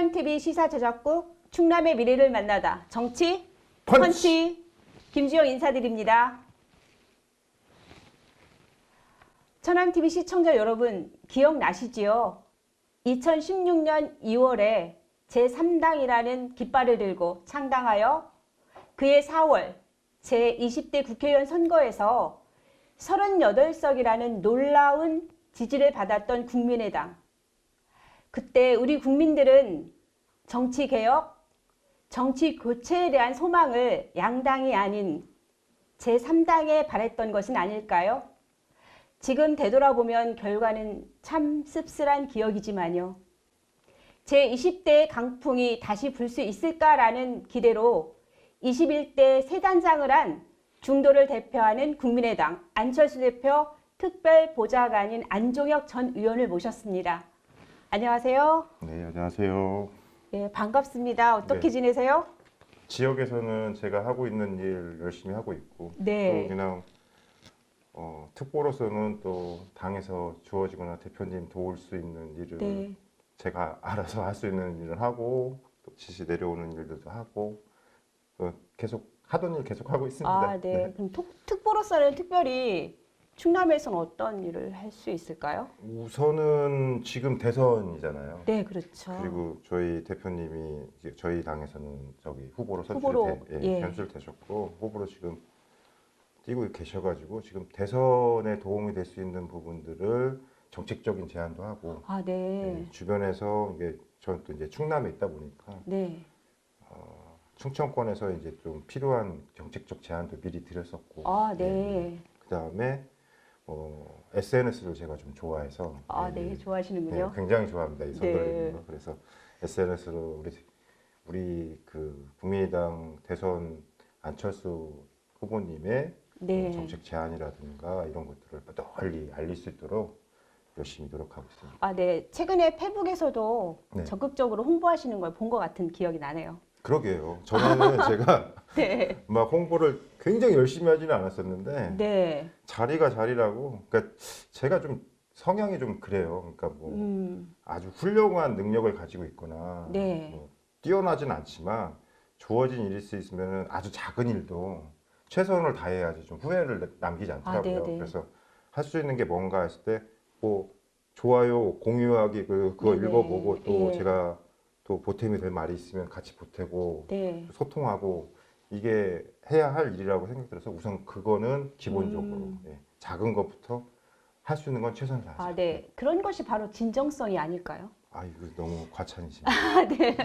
천안TV 시사제작국 충남의 미래를 만나다 정치 펀치! 김주영 인사드립니다. 천안TV 시청자 여러분 기억나시지요? 2016년 2월에 제3당이라는 깃발을 들고 창당하여 그해 4월 제20대 국회의원 선거에서 38석이라는 놀라운 지지를 받았던 국민의당. 그때 우리 국민들은 정치개혁, 정치교체에 대한 소망을 양당이 아닌 제3당에 바랬던 것은 아닐까요? 지금 되돌아보면 결과는 참 씁쓸한 기억이지만요. 제20대의 강풍이 다시 불 수 있을까라는 기대로 21대 새 단장을 한 중도를 대표하는 국민의당 안철수 대표 특별보좌관인 안종혁 전 의원을 모셨습니다. 안녕하세요. 네, 안녕하세요. 네, 반갑습니다. 어떻게 네. 지내세요? 지역에서는 제가 하고 있는 일 열심히 하고 있고 네. 또 그냥 특보로서는 또 당에서 주어지거나 대표님 도울 수 있는 일을 네. 제가 알아서 할 수 있는 일을 하고 또 지시 내려오는 일들도 하고 계속 하던 일 계속 하고 있습니다. 아, 네. 그럼 특보로서는 특별히 충남에서는 어떤 일을 할 수 있을까요? 우선은 지금 대선이잖아요. 네, 그렇죠. 그리고 저희 대표님이 이제 저희 당에서는 후보로 후보로, 예. 선출되셨고 후보로 지금 뛰고 계셔가지고 지금 대선에 도움이 될 수 있는 부분들을 정책적인 제안도 하고 아, 네. 주변에서 이게 저는 또 이제 충남에 있다 보니까 네. 충청권에서 이제 좀 필요한 정책적 제안도 미리 드렸었고 아, 네. 그 다음에 SNS를 제가 좀 좋아해서 아, 네. 좋아하시는군요. 굉장히 좋아합니다. 이 손돌리는 네. 거. 그래서 SNS로 우리 그 국민의당 대선 안철수 후보님의 네. 정책 제안이라든가 이런 것들을 널리 알릴 수 있도록 열심히 노력하고 있습니다. 아, 네. 최근에 페북에서도 네. 적극적으로 홍보하시는 걸 본 것 같은 기억이 나네요. 그러게요. 전에는 제가 네. 막 홍보를 굉장히 열심히 하지는 않았었는데 네. 자리가 자리라고. 그러니까 제가 좀 성향이 좀 그래요. 그러니까 뭐 아주 훌륭한 능력을 가지고 있거나 네. 뭐 뛰어나진 않지만 주어진 일일 수 있으면 아주 작은 일도 최선을 다해야지 좀 후회를 남기지 않더라고요. 네네. 그래서 할 수 있는 게 뭔가 했을 때 뭐 좋아요, 공유하기 그거 네네. 읽어보고 또 예. 제가 또 보탬이 될 말이 있으면 같이 보태고 네. 소통하고 이게 해야 할 일이라고 생각들어서 우선 그거는 기본적으로 작은 것부터 할 수 있는 건 최선을 다하자. 아, 네. 그런 것이 바로 진정성이 아닐까요? 아, 이거 너무 과찬이십니다. 아, 네.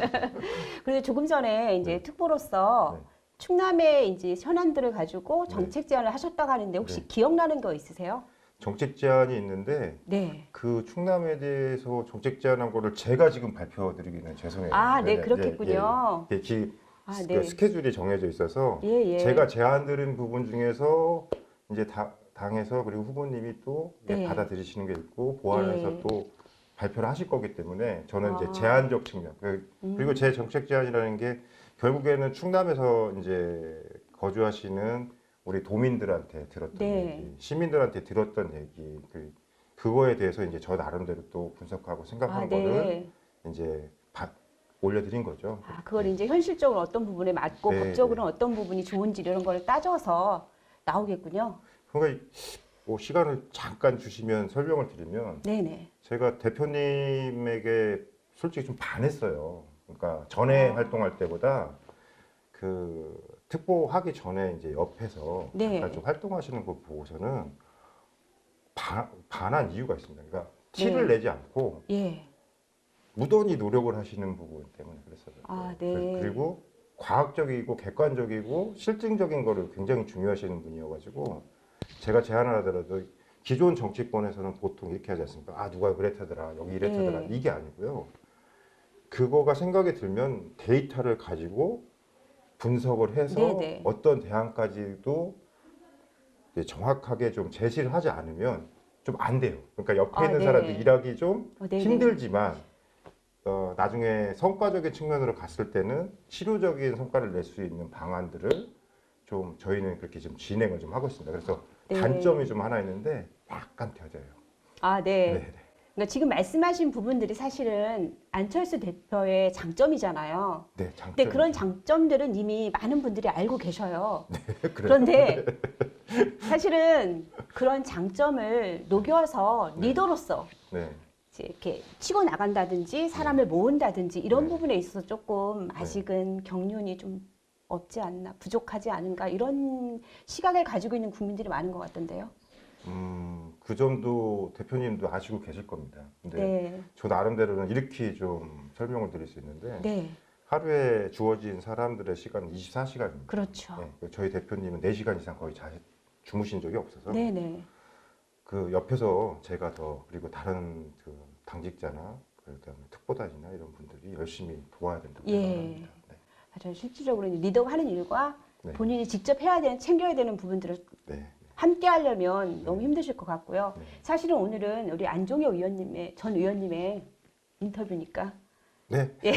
그런데 조금 전에 이제 네. 특보로서 네. 충남의 이제 현안들을 가지고 정책 제안을 하셨다고 하는데 혹시 네. 기억나는 거 있으세요? 정책 제안이 있는데 네. 그 충남에 대해서 정책 제안한 거를 제가 지금 발표드리기는 죄송해요. 아, 네, 왜냐- 그렇겠군요. 예, 예. 아, 그 네. 스케줄이 정해져 있어서 예, 예. 제가 제안 드린 부분 중에서 이제 당에서 그리고 후보님이 또 네. 받아들이시는 게 있고 보완해서 예. 또 발표를 하실 거기 때문에 저는 아. 이제 제안적 측면 그리고 제 정책 제안이라는 게 결국에는 충남에서 이제 거주하시는 우리 도민들한테 들었던 네. 얘기, 시민들한테 들었던 얘기 그거에 대해서 이제 저 나름대로 또 분석하고 생각한 아, 거를 네. 이제 올려드린 거죠. 아, 그걸 이제 현실적으로 어떤 부분에 맞고 네, 법적으로는 어떤 부분이 좋은지 이런 걸 따져서 나오겠군요. 그러니까 뭐 시간을 잠깐 주시면 설명을 드리면 네네. 제가 대표님에게 솔직히 좀 반했어요. 그러니까 전에 활동할 때보다 그 특보 하기 전에 이제 옆에서 네. 잠깐 좀 활동하시는 거 보고서는 반한 이유가 있습니다. 그러니까 티를 네. 내지 않고 예. 무던히 노력을 하시는 부분 때문에 그랬어요. 아, 네. 그리고 과학적이고 객관적이고 실증적인 거를 굉장히 중요하시는 분이어가지고 제가 제안을 하더라도 기존 정치권에서는 보통 이렇게 하지 않습니까? 아, 누가 그랬다더라, 여기 이랬다더라. 네. 이게 아니고요. 그거가 생각이 들면 데이터를 가지고 분석을 해서 네네. 어떤 대안까지도 이제 정확하게 좀 제시를 하지 않으면 좀 안 돼요. 그러니까 옆에 아, 있는 네. 사람들 일하기 좀 네네. 힘들지만 나중에 성과적인 측면으로 갔을 때는 실효적인 성과를 낼 수 있는 방안들을 좀 저희는 그렇게 좀 진행을 좀 하고 있습니다. 그래서 네. 단점이 좀 하나 있는데 약간 더뎌요. 아, 네. 네. 그러니까 지금 말씀하신 부분들이 사실은 안철수 대표의 장점이잖아요. 네, 근데 장점. 그런 장점들은 이미 많은 분들이 알고 계셔요. 그래요. 그런데 사실은 그런 장점을 녹여서 네. 리더로서 네, 이제 이렇게 치고 나간다든지 사람을 모은다든지 이런 네. 부분에 있어서 조금 아직은 경륜이 좀 없지 않나, 부족하지 않은가 이런 시각을 가지고 있는 국민들이 많은 것 같던데요. 그 점도 대표님도 아시고 계실 겁니다. 근데 네, 저 나름대로는 이렇게 좀 설명을 드릴 수 있는데 네, 하루에 주어진 사람들의 시간은 24시간입니다. 그렇죠. 저희 대표님은 4시간 이상 거의 주무신 적이 없어서 네, 네, 그 옆에서 제가 더 그리고 다른 그 당직자나 그다음에 특보단이나 이런 분들이 열심히 도와야 된다고 예. 생각합니다. 네. 맞아요. 실질적으로 리더가 하는 일과 네. 본인이 직접 해야 되는, 챙겨야 되는 부분들을 네. 함께 하려면 너무 힘드실 것 같고요. 네. 사실은 오늘은 우리 안종혁 의원님의, 전 의원님의 인터뷰니까. 네. 예.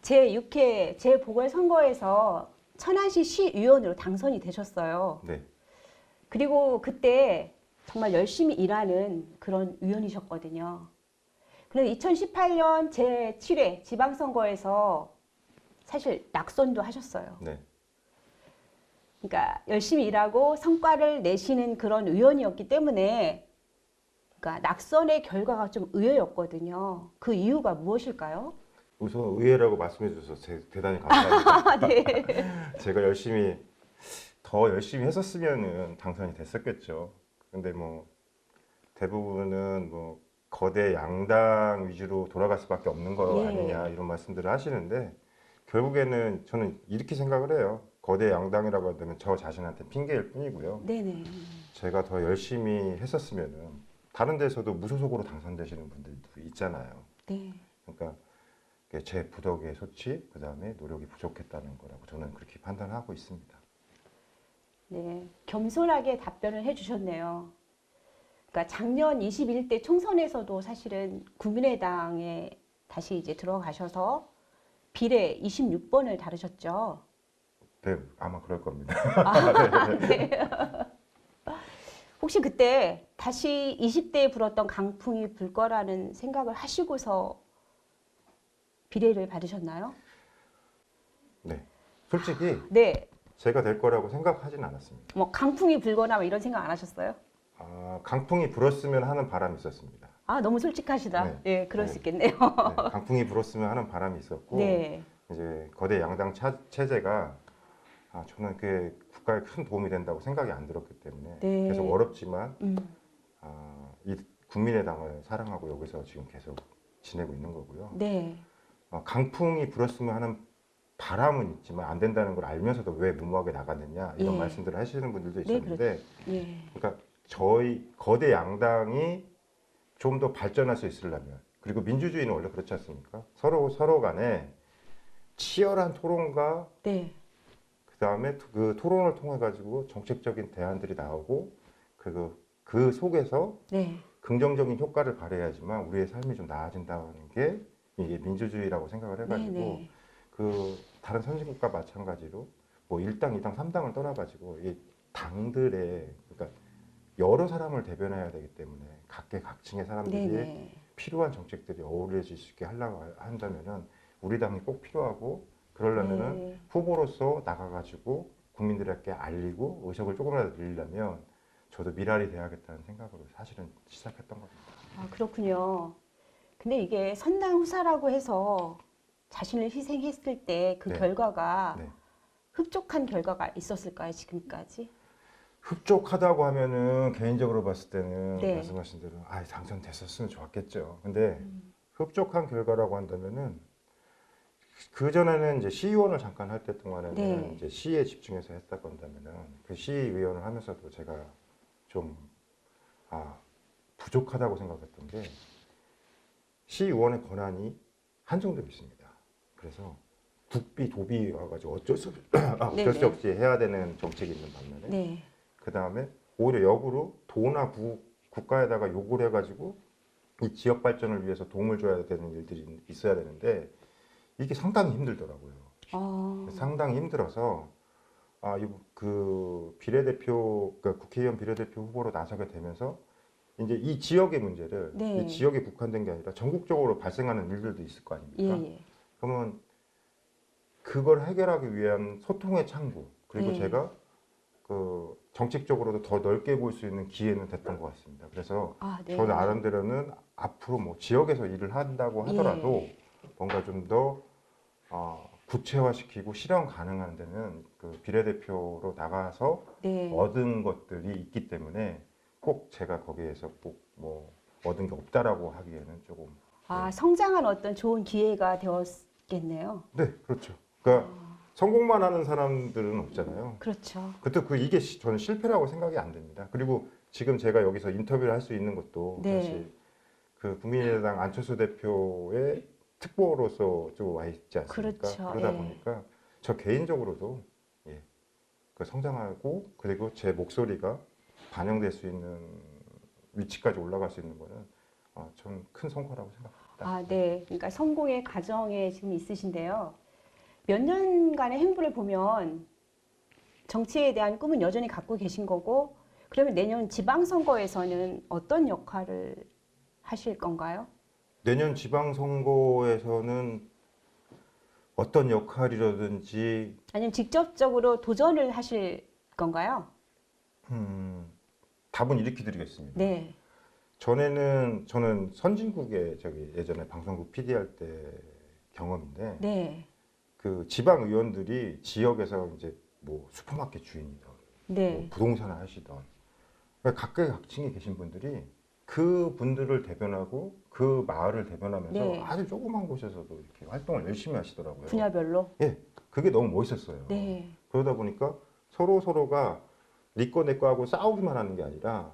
제6회 재보궐선거에서 천안시 시의원으로 당선이 되셨어요. 네. 그리고 그때 정말 열심히 일하는 그런 의원이셨거든요. 그런데 2018년 제7회 지방선거에서 사실 낙선도 하셨어요. 네. 그러니까 열심히 일하고 성과를 내시는 그런 의원이었기 때문에 그러니까 낙선의 결과가 좀 의외였거든요. 그 이유가 무엇일까요? 우선 의회라고 말씀해 주셔서 대단히 감사합니다. 네. 제가 더 열심히 했었으면은 당선이 됐었겠죠. 근데 뭐 대부분은 뭐 거대 양당 위주로 돌아갈 수밖에 없는 거 예. 아니냐 이런 말씀들을 하시는데 결국에는 저는 이렇게 생각을 해요. 거대 양당이라고 한다면 저 자신한테 핑계일 뿐이고요. 네네. 제가 더 열심히 했었으면은 다른 데서도 무소속으로 당선되시는 분들도 있잖아요. 네. 그러니까 제 부덕의 소치, 그 다음에 노력이 부족했다는 거라고 저는 그렇게 판단하고 있습니다. 네. 겸손하게 답변을 해주셨네요. 그러니까 작년 21대 총선에서도 사실은 국민의당에 다시 이제 들어가셔서 비례 26번을 다루셨죠. 네, 아마 그럴 겁니다. 네. 혹시 그때 다시 20대에 불었던 강풍이 불 거라는 생각을 하시고서 비례를 받으셨나요? 네, 솔직히 네. 제가 될 거라고 생각하진 않았습니다. 뭐 강풍이 불거나 뭐 이런 생각 안 하셨어요? 강풍이 불었으면 하는 바람이 있었습니다. 아, 너무 솔직하시다. 네. 네, 그럴 네. 수 있겠네요. 네, 강풍이 불었으면 하는 바람이 있었고 네. 이제 거대 양당 체제가 저는 그게 국가에 큰 도움이 된다고 생각이 안 들었기 때문에 네. 계속 어렵지만 음. 이 국민의당을 사랑하고 여기서 지금 계속 지내고 있는 거고요. 네. 강풍이 불었으면 하는 바람은 있지만 안 된다는 걸 알면서도 왜 무모하게 나갔느냐 이런 예. 말씀들을 하시는 분들도 네, 있었는데 예. 그러니까 저희 거대 양당이 좀 더 발전할 수 있으려면 그리고 민주주의는 원래 그렇지 않습니까? 서로 간에 치열한 토론과 네. 그다음에 그 토론을 통해 가지고 정책적인 대안들이 나오고 그 속에서 네. 긍정적인 효과를 발휘해야지만 우리의 삶이 좀 나아진다는 게 이게 민주주의라고 생각을 네, 해가지고 네. 그 다른 선진국과 마찬가지로 뭐 1당, 2당, 3당을 떠나가지고 이 당들의 그러니까 여러 사람을 대변해야 되기 때문에 각계각층의 사람들이 네, 네. 필요한 정책들이 어우러질 수 있게 하려고 한다면은 우리 당이 꼭 필요하고 그러려면은 네. 후보로서 나가가지고 국민들에게 알리고 의석을 조금이라도 늘리려면 저도 미랄이 돼야겠다는 생각으로 사실은 시작했던 겁니다. 아, 그렇군요. 근데 이게 선당후사라고 해서 자신을 희생했을 때 그 네. 결과가 네. 흡족한 결과가 있었을까요, 지금까지? 흡족하다고 하면은 개인적으로 봤을 때는 네. 말씀하신 대로 당선됐었으면 좋았겠죠. 근데 흡족한 결과라고 한다면은 그 전에는 이제 시의원을 잠깐 할 때 동안에는 네. 이제 시에 집중해서 했다고 한다면은 그 시의원을 하면서도 제가 좀 부족하다고 생각했던 게 시의원의 권한이 한정되어 있습니다. 그래서 국비, 도비 와가지고 어쩔 수 네네. 없이 해야 되는 정책이 있는 반면에 네. 그 다음에 오히려 역으로 도나 국가에다가 요구를 해가지고 이 지역 발전을 위해서 도움을 줘야 되는 일들이 있어야 되는데 이게 상당히 힘들더라고요. 상당히 힘들어서 그 비례대표, 그러니까 국회의원 비례대표 후보로 나서게 되면서 이제 이 지역의 문제를 네. 이 지역에 국한된 게 아니라 전국적으로 발생하는 일들도 있을 거 예, 아닙니까? 예. 그러면 그걸 해결하기 위한 소통의 창구 그리고 네. 제가 그 정책적으로도 더 넓게 볼 수 있는 기회는 됐던 것 같습니다. 그래서 아, 네. 저 나름대로는 앞으로 뭐 지역에서 일을 한다고 하더라도 예. 뭔가 좀 더 구체화시키고 실현 가능한 데는 그 비례대표로 나가서 네. 얻은 것들이 있기 때문에 꼭 제가 거기에서 꼭 뭐 얻은 게 없다라고 하기에는 조금 아, 성장한 어떤 좋은 기회가 되었겠네요. 네 그렇죠. 그러니까 성공만 하는 사람들은 없잖아요. 그렇죠. 그때 이게 저는 실패라고 생각이 안 됩니다. 그리고 지금 제가 여기서 인터뷰를 할 수 있는 것도 네. 사실 그 국민의당 안철수 대표의 특보로서 좀 와 있지 않습니까? 그렇죠. 그러다 예. 보니까 저 개인적으로도 예, 그 성장하고 그리고 제 목소리가 반영될 수 있는 위치까지 올라갈 수 있는 거는 좀 큰 성과라고 생각합니다. 아, 네. 그러니까 성공의 과정에 지금 있으신데요. 몇 년간의 행보를 보면 정치에 대한 꿈은 여전히 갖고 계신 거고, 그러면 내년 지방선거에서는 어떤 역할을 하실 건가요? 내년 지방선거에서는 어떤 역할이라든지 아니면 직접적으로 도전을 하실 건가요? 답은 이렇게 드리겠습니다. 네. 저는 선진국에 저기 예전에 방송국 PD 할 때 경험인데 네. 그 지방 의원들이 지역에서 이제 뭐 슈퍼마켓 주인이든 뭐 네. 부동산을 하시던 그러니까 각계각층에 계신 분들이 그 분들을 대변하고 그 마을을 대변하면서 네. 아주 조그만 곳에서도 이렇게 활동을 열심히 하시더라고요. 분야별로? 예, 그게 너무 멋있었어요. 네. 그러다 보니까 서로가 네 거 내 거 하고 싸우기만 하는 게 아니라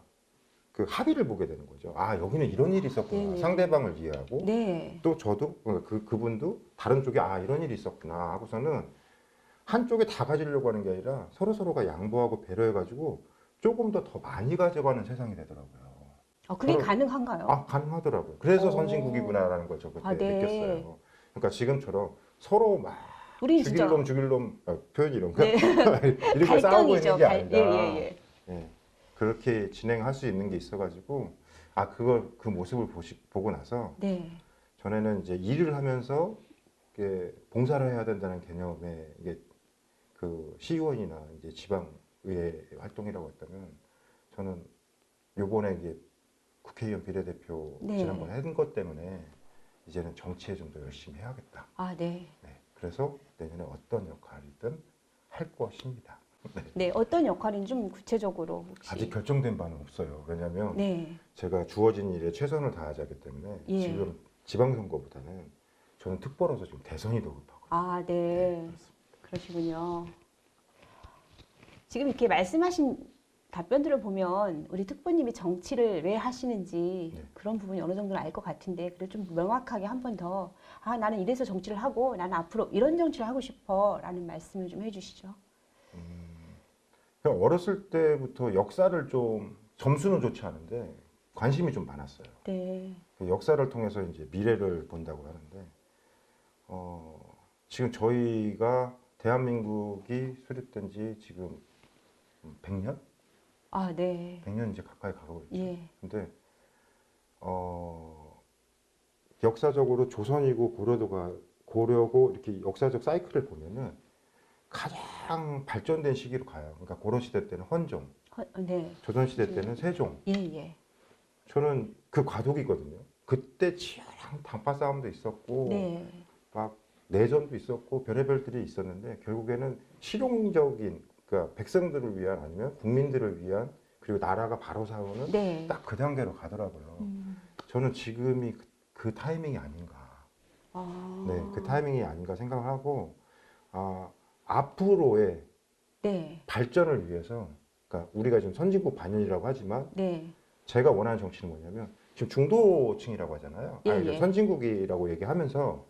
그 합의를 보게 되는 거죠. 아, 여기는 이런 일이 있었구나. 네네. 상대방을 이해하고 네. 또 저도 그분도 다른 쪽에 이런 일이 있었구나 하고서는 한쪽에 다 가지려고 하는 게 아니라 서로가 양보하고 배려해가지고 조금 더 많이 가져가는 세상이 되더라고요. 그게 서로- 가능한가요? 가능하더라고요. 그래서 오. 선진국이구나라는 걸 저 그때 네. 느꼈어요. 그러니까 지금처럼 서로 막 우린 진짜 죽일 놈 표현이 이런가? 네. 이렇게 싸우고 있는 갈등이죠. 게 아니다. 예. 예, 그렇게 진행할 수 있는 게 있어가지고 그 모습을 보고 나서 네. 전에는 이제 일을 하면서 이게 봉사를 해야 된다는 개념에 이게 그 시의원이나 이제 지방의회 활동이라고 했다면 저는 요번에 이게 국회의원 비례대표 네. 지난번에 한 것 때문에 이제는 정치에 좀 더 열심히 해야겠다. 아, 네. 네, 그래서 내년에 어떤 역할이든 할 것입니다. 네, 어떤 역할인지 좀 구체적으로 혹시. 아직 결정된 바는 없어요. 왜냐하면 네. 제가 주어진 일에 최선을 다하자기 때문에 예. 지금 지방선거보다는 저는 특보라서 지금 대선이 더 급하거든요. 아, 네. 그러시군요. 지금 이렇게 말씀하신 답변들을 보면 우리 특보님이 정치를 왜 하시는지 네. 그런 부분이 어느 정도는 알 것 같은데 그래도 좀 명확하게 한 번 더 나는 이래서 정치를 하고 나는 앞으로 이런 정치를 하고 싶어 라는 말씀을 좀 해주시죠. 그냥 어렸을 때부터 역사를 좀 점수는 좋지 않은데 관심이 좀 많았어요. 네. 그 역사를 통해서 이제 미래를 본다고 하는데 지금 저희가 대한민국이 수립된 지 지금 100년? 아, 네. 100년 이제 가까이 가고 있죠. 예. 근데 역사적으로 조선이고 고려고 이렇게 역사적 사이클을 보면은 가장 발전된 시기로 가요. 그러니까 고려 시대 때는 헌종, 네. 조선 시대 때는 세종. 예. 저는 그 과도기거든요. 그때 치열한 당파 싸움도 있었고 네. 막 내전도 있었고 별의별들이 있었는데 결국에는 실용적인 그러니까 백성들을 위한 아니면 국민들을 위한 그리고 나라가 바로 세우는 네. 딱 그 단계로 가더라고요. 저는 지금이 그 타이밍이 아닌가. 아. 네, 그 타이밍이 아닌가 생각을 하고 앞으로의 네. 발전을 위해서 그러니까 우리가 지금 선진국 반영이라고 하지만 네. 제가 원하는 정치는 뭐냐면 지금 중도층이라고 하잖아요. 예, 이제 예. 선진국이라고 얘기하면서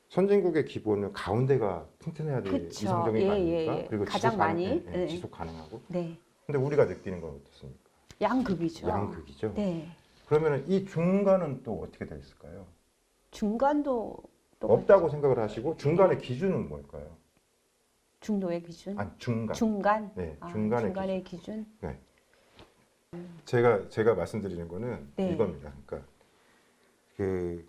선진국의 기본은 가운데가 튼튼해야 될 그쵸. 이상적인 거 아닙니까? 예. 그리고 가장 많이. 네. 지속 가능하고. 네. 근데 우리가 느끼는 건 어떻습니까? 양극이죠. 양극이죠. 네. 그러면 이 중간은 또 어떻게 됐을까요? 중간도 또 없다고 생각을 하시고 중간의 기준은 뭘까요? 중도의 기준? 아니 중간. 중간? 네, 아, 중간의 중간의 기준? 네. 제가 말씀드리는 거는 네. 이겁니다. 그러니까 그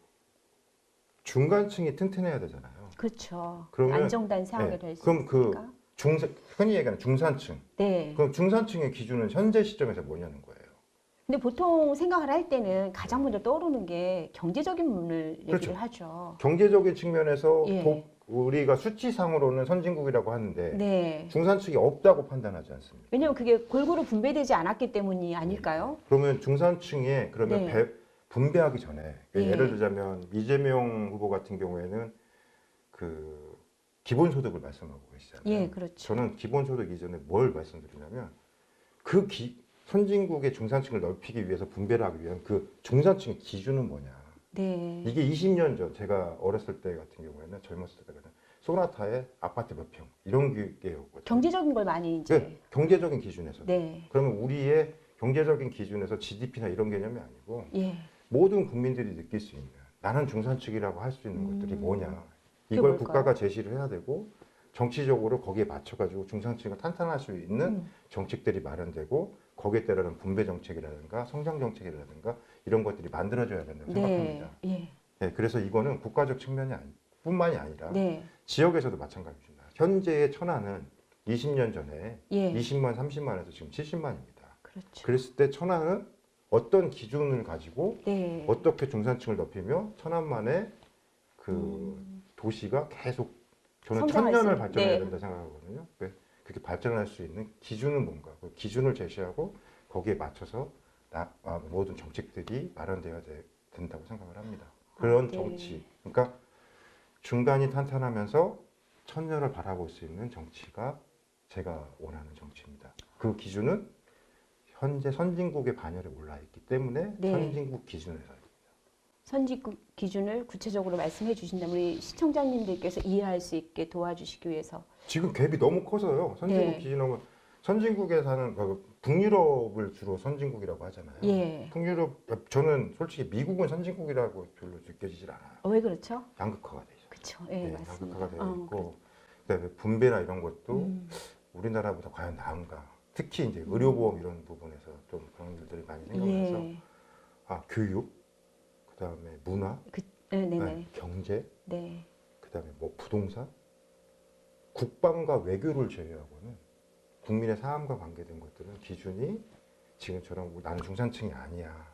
중간층이 튼튼해야 되잖아요. 그렇죠. 그러면 안정된 생활을 네, 할 수 그럼 있으니까. 흔히 얘기하는 중산층. 네. 그럼 중산층의 기준은 현재 시점에서 뭐냐는 거예요. 근데 보통 생각을 할 때는 가장 먼저 떠오르는 게 경제적인 부분을 얘기를 그렇죠. 하죠. 경제적인 측면에서 예. 우리가 수치상으로는 선진국이라고 하는데 네. 중산층이 없다고 판단하지 않습니다. 왜냐하면 그게 골고루 분배되지 않았기 때문이 아닐까요? 그러면 중산층에 그러면 네. 분배하기 전에 예. 예를 들자면 이재명 후보 같은 경우에는 그 기본소득을 말씀하고 계시잖아요. 예, 그렇죠. 저는 기본소득 이전에 뭘 말씀드리냐면 선진국의 중산층을 넓히기 위해서 분배를 하기 위한 그 중산층의 기준은 뭐냐. 네. 이게 20년 전 제가 어렸을 때 같은 경우에는 젊었을 때는 소나타의 아파트 몇 평 이런 게였거든요. 경제적인 걸 많이 이제. 네, 경제적인 기준에서. 네. 그러면 우리의 경제적인 기준에서 GDP나 이런 개념이 아니고 예. 모든 국민들이 느낄 수 있는 나는 중산층이라고 할 수 있는 것들이 뭐냐. 그게 이걸 뭘까요? 국가가 제시를 해야 되고 정치적으로 거기에 맞춰가지고 중산층을 탄탄할 수 있는 정책들이 마련되고 거기에 따르는 분배 정책이라든가 성장 정책이라든가 이런 것들이 만들어져야 된다고 네. 생각합니다. 예. 네, 그래서 이거는 국가적 측면이 뿐만이 아니라 네. 지역에서도 마찬가지입니다. 현재의 천안은 20년 전에 예. 20만, 30만에서 지금 70만입니다. 그렇죠. 그랬을 때 천안은 어떤 기준을 가지고 네. 어떻게 중산층을 높이며 천안만의 그 도시가 계속 저는 성장할 천년을 수- 발전해야 네. 된다 생각하거든요. 그렇게 발전할 수 있는 기준은 뭔가 그 기준을 제시하고 거기에 맞춰서 모든 정책들이 마련되어야 된다고 생각을 합니다. 그런 네. 정치, 그러니까 중간이 탄탄하면서 천년을 바라볼 수 있는 정치가 제가 원하는 정치입니다. 그 기준은 현재 선진국의 반열에 올라 있기 때문에 네. 선진국 기준에서 선진국 기준을 구체적으로 말씀해 주신다면 우리 시청자님들께서 이해할 수 있게 도와주시기 위해서. 지금 갭이 너무 커서요. 선진국 네. 기준하면 선진국에 사는 북유럽을 주로 선진국이라고 하잖아요. 예. 북유럽 저는 솔직히 미국은 선진국이라고 별로 느껴지질 않아요. 왜 그렇죠? 양극화가 돼 있어요. 그렇죠. 예, 네, 맞습니다. 양극화가 돼 있고 그다음에 분배나 이런 것도 음. 우리나라보다 과연 나은가? 특히 이제 의료보험 이런 부분에서 좀 그런 일들이 많이 생겨나서 예. 교육, 그다음에 문화, 네네네. 경제, 네. 그다음에 뭐 부동산, 국방과 외교를 제외하고는 국민의 삶과 관계된 것들은 기준이 지금처럼 나는 중산층이 아니야.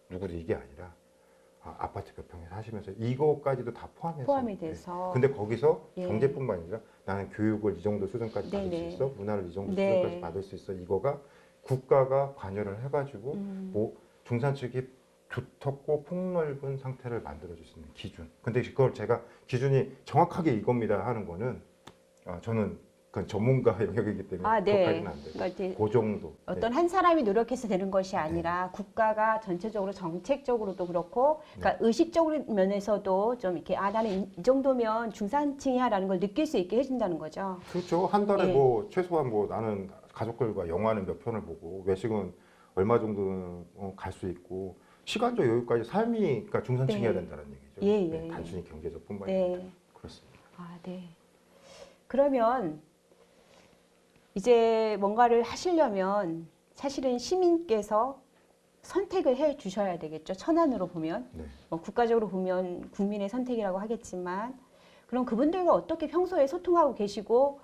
누구도 이게 아니라 아파트 몇 평에 사시면서 이거까지도 다 포함해서. 포함이 돼서. 근데 거기서 예. 경제뿐만 아니라 나는 교육을 이 정도 수준까지 받을 네네. 수 있어. 문화를 이 정도 네. 수준까지 받을 수 있어. 이거가 국가가 관여를 해가지고 뭐 중산층이 두텁고 폭넓은 상태를 만들어줄 수 있는 기준. 근데 그걸 제가 기준이 정확하게 이겁니다 하는 거는 저는 그건 전문가 영역이기 때문에 네. 그것까지는 안 되고 그러니까 이제 그 정도. 어떤 한 사람이 노력해서 되는 것이 아니라 국가가 전체적으로 정책적으로도 그렇고, 그러니까 의식적인 면에서도 좀 이렇게 나는 이 정도면 중산층이야라는 걸 느낄 수 있게 해준다는 거죠. 그렇죠. 한 달에 예. 뭐 최소한 뭐 나는 가족들과 영화는 몇 편을 보고 외식은 얼마 정도는 갈 수 있고 시간적 여유까지 삶이 그러니까 중산층이어야 네. 된다는 얘기죠. 예, 예, 단순히 경제적뿐만이 네. 아니라 그렇습니다. 네. 그러면 이제 뭔가를 하시려면 사실은 시민께서 선택을 해 주셔야 되겠죠. 천안으로 보면. 네. 뭐 국가적으로 보면 국민의 선택이라고 하겠지만, 그럼 그분들과 어떻게 평소에 소통하고 계시고,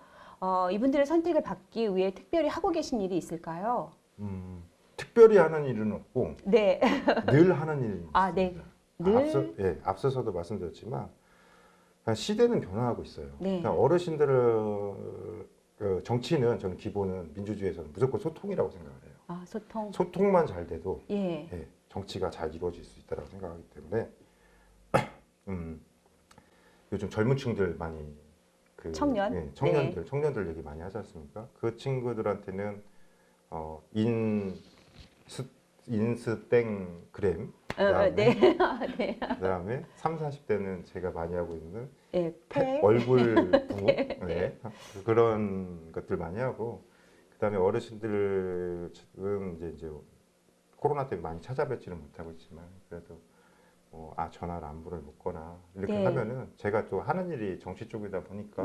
이분들의 선택을 받기 위해 특별히 하고 계신 일이 있을까요? 특별히 하는 일은 없고 네. 늘 하는 일이 있습니다. 네. 늘? 앞서서도 말씀드렸지만 시대는 변화하고 있어요. 네. 그러니까 어르신들은 정치는 저는 기본은 민주주의에서는 무조건 소통이라고 생각을 해요. 소통. 소통만 잘 돼도 예. 정치가 잘 이루어질 수 있다고 생각하기 때문에 요즘 젊은 층들 많이 청년? 청년들 얘기 많이 하지 않습니까? 그 친구들한테는 인스땡그램 그다음에 3, 40대는 제가 많이 하고 있는 얼굴 부 그런 것들 많이 하고 그다음에 어르신들은 이제 코로나 때문에 많이 찾아뵙지는 못하고 있지만 그래도 전화를 안부를 묻거나 이렇게 하면은 제가 또 하는 일이 정치 쪽이다 보니까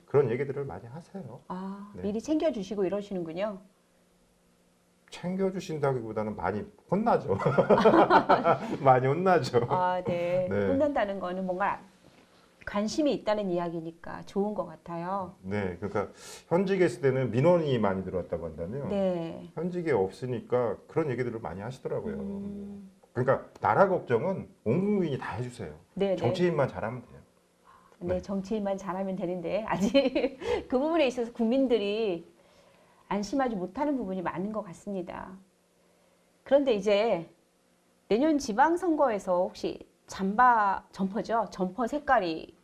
그런 얘기들을 많이 하세요. 미리 챙겨주시고 이러시는군요. 챙겨주신다기보다는 많이 혼나죠. 많이 혼나죠. 아, 네. 네. 혼난다는 거는 뭔가 관심이 있다는 이야기니까 좋은 것 같아요. 네, 그러니까 현직에 있을 때는 민원이 많이 들어왔다고 한다면 네. 현직에 없으니까 그런 얘기들을 많이 하시더라고요. 음, 그러니까 나라 걱정은 온 국민이 다 해주세요. 네, 네. 정치인만 잘하면 돼요. 네, 정치인만 잘하면 되는데 아직 그 부분에 있어서 국민들이 안심하지 못하는 부분이 많은 것 같습니다. 그런데 이제 내년 지방선거에서 혹시 점퍼죠? 점퍼 색깔이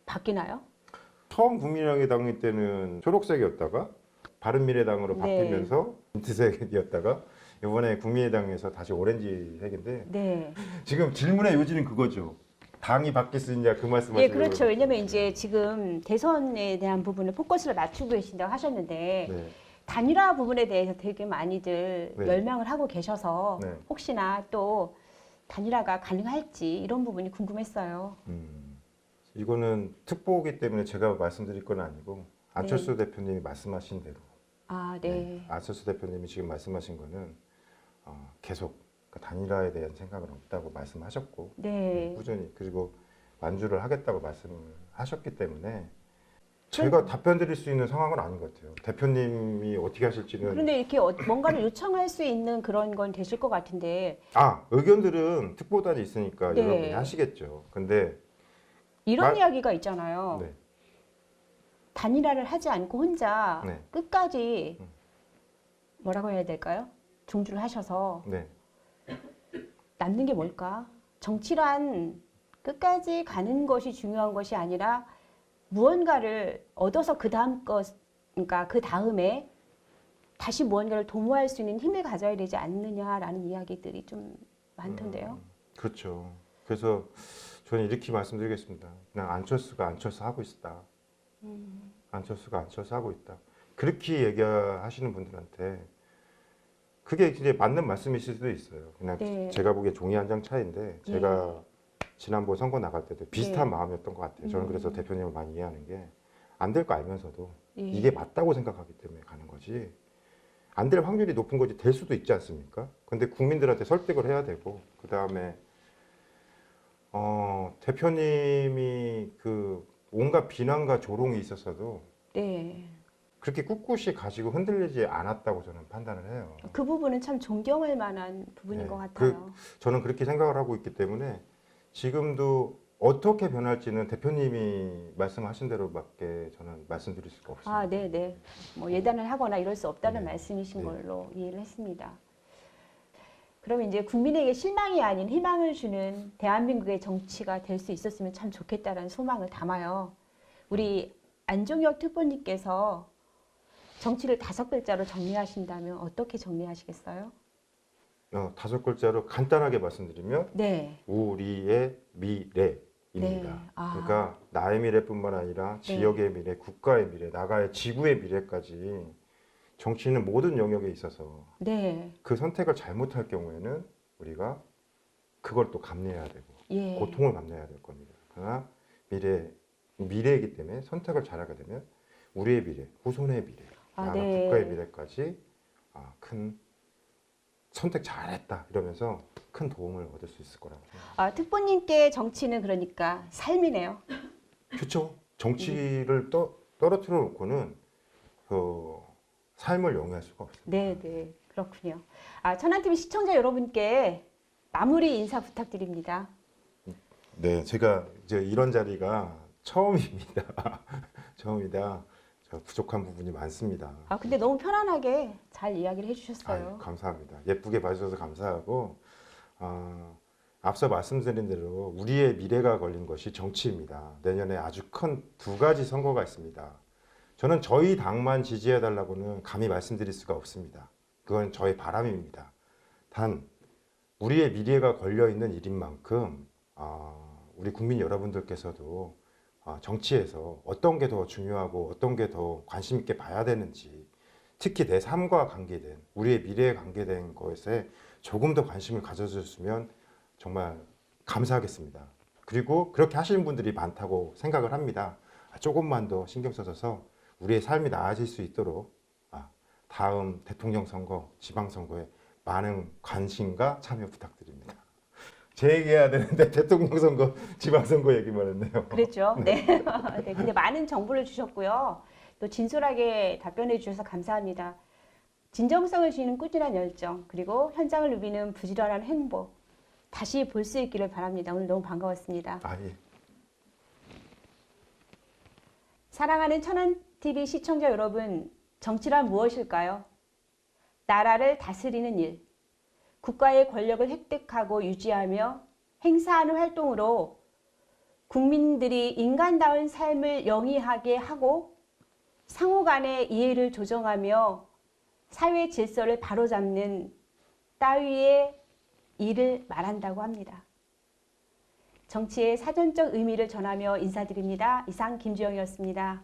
바뀌나요? 처음 국민의당일 때는 초록색이었다가 바른미래당으로 네. 바뀌면서 민트색이었다가 이번에 국민의당에서 다시 오렌지색인데 네. 지금 질문의 요지는 그거죠. 당이 바뀔 수 있냐 그 말씀하시는 예, 그렇죠. 왜냐면 이제 지금 대선에 대한 부분을 포커스를 맞추고 계신다고 하셨는데 네. 단일화 부분에 대해서 되게 많이들 네. 열망을 하고 계셔서 네. 혹시나 또 단일화가 가능할지 이런 부분이 궁금했어요. 이거는 특보기 때문에 제가 말씀드릴 건 아니고 안철수 대표님이 말씀하신 대로 아, 네. 안철수 대표님이 지금 말씀하신 거는 계속 그 단일화에 대한 생각은 없다고 말씀하셨고 네. 꾸준히 그리고 완주를 하겠다고 말씀을 하셨기 때문에 제가 답변 드릴 수 있는 상황은 아닌 것 같아요. 대표님이 어떻게 하실지는 그런데 이렇게 뭔가를 요청할 수 있는 그런 건 되실 것 같은데 의견들은 특보단이 있으니까 네. 여러분이 하시겠죠. 근데 이런 이야기가 있잖아요. 네. 단일화를 하지 않고 혼자 네. 끝까지 뭐라고 해야 될까요? 종주를 하셔서 네. 남는 게 뭘까? 정치란 끝까지 가는 것이 중요한 것이 아니라 무언가를 얻어서 그 다음 것, 그러니까 그 다음에 다시 무언가를 도모할 수 있는 힘을 가져야 되지 않느냐라는 이야기들이 좀 많던데요. 그렇죠. 그래서 저는 이렇게 말씀드리겠습니다. 그냥 안철수가 안철수 하고 있다. 안철수가 안철수 하고 있다. 그렇게 얘기하시는 분들한테 그게 이제 맞는 말씀이실 수도 있어요. 그냥 네. 제가 보기에 종이 한 장 차이인데 제가 지난번 선거 나갈 때도 비슷한 네. 마음이었던 것 같아요. 저는 그래서 대표님을 많이 이해하는 게 안 될 거 알면서도 예. 이게 맞다고 생각하기 때문에 가는 거지. 안 될 확률이 높은 거지 될 수도 있지 않습니까? 근데 국민들한테 설득을 해야 되고 그 다음에 대표님이 그 온갖 비난과 조롱이 있었어도 네. 그렇게 꿋꿋이 가지고 흔들리지 않았다고 저는 판단을 해요. 그 부분은 참 존경할 만한 부분인 네. 것 같아요. 저는 그렇게 생각을 하고 있기 때문에 지금도 어떻게 변할지는 대표님이 말씀하신 대로밖에 저는 말씀드릴 수가 없습니다. 아, 네, 네. 뭐 예단을 하거나 이럴 수 없다는 네. 말씀이신 네. 걸로 이해를 했습니다. 그러면 이제 국민에게 실망이 아닌 희망을 주는 대한민국의 정치가 될 수 있었으면 참 좋겠다는 소망을 담아요. 우리 안종혁 특보님께서 정치를 5글자로 정리하신다면 어떻게 정리하시겠어요? 5글자로 간단하게 말씀드리면 네. 우리의 미래입니다. 네. 아. 그러니까 나의 미래뿐만 아니라 지역의 미래, 국가의 미래, 나가의 지구의 미래까지 정치는 모든 영역에 있어서 네. 그 선택을 잘못할 경우에는 우리가 그걸 또 감내해야 되고 예. 고통을 감내해야 될 겁니다. 그러나 미래이기 때문에 선택을 잘하게 되면 우리의 미래, 후손의 미래, 나아가 네. 국가의 미래까지 큰 선택 잘했다 이러면서 큰 도움을 얻을 수 있을 거라고 생각합니다. 특보님께 정치는 그러니까 삶이네요. 그렇죠. 정치를 떨어뜨려 놓고는 그 삶을 영위할 수가 없습니다. 네, 네. 그렇군요. 천안TV 시청자 여러분께 마무리 인사 부탁드립니다. 네, 제가 이제 이런 자리가 처음입니다. 처음이다. 저 부족한 부분이 많습니다. 근데 너무 편안하게 잘 이야기를 해주셨어요. 아유, 감사합니다. 예쁘게 봐주셔서 감사하고 앞서 말씀드린 대로 우리의 미래가 걸린 것이 정치입니다. 내년에 아주 큰 2가지 선거가 있습니다. 저는 저희 당만 지지해달라고는 감히 말씀드릴 수가 없습니다. 그건 저의 바람입니다. 단 우리의 미래가 걸려있는 일인 만큼 우리 국민 여러분들께서도 정치에서 어떤 게 더 중요하고 어떤 게 더 관심 있게 봐야 되는지 특히 내 삶과 관계된 우리의 미래에 관계된 것에 조금 더 관심을 가져주셨으면 정말 감사하겠습니다. 그리고 그렇게 하시는 분들이 많다고 생각을 합니다. 조금만 더 신경 써서 우리의 삶이 나아질 수 있도록 다음 대통령 선거, 지방 선거에 많은 관심과 참여 부탁드립니다. 제 얘기해야 되는데 대통령 선거, 지방 선거 얘기만 했네요. 그랬죠. 네. 네. 근데 많은 정보를 주셨고요. 또 진솔하게 답변해 주셔서 감사합니다. 진정성을 지니는 꾸준한 열정, 그리고 현장을 누비는 부지런한 행복, 다시 볼 수 있기를 바랍니다. 오늘 너무 반가웠습니다. 아, 예. 사랑하는 천안TV 시청자 여러분, 정치란 무엇일까요? 나라를 다스리는 일, 국가의 권력을 획득하고 유지하며 행사하는 활동으로 국민들이 인간다운 삶을 영위하게 하고 상호 간의 이해를 조정하며 사회 질서를 바로잡는 따위의 일을 말한다고 합니다. 정치의 사전적 의미를 전하며 인사드립니다. 이상 김주영이었습니다.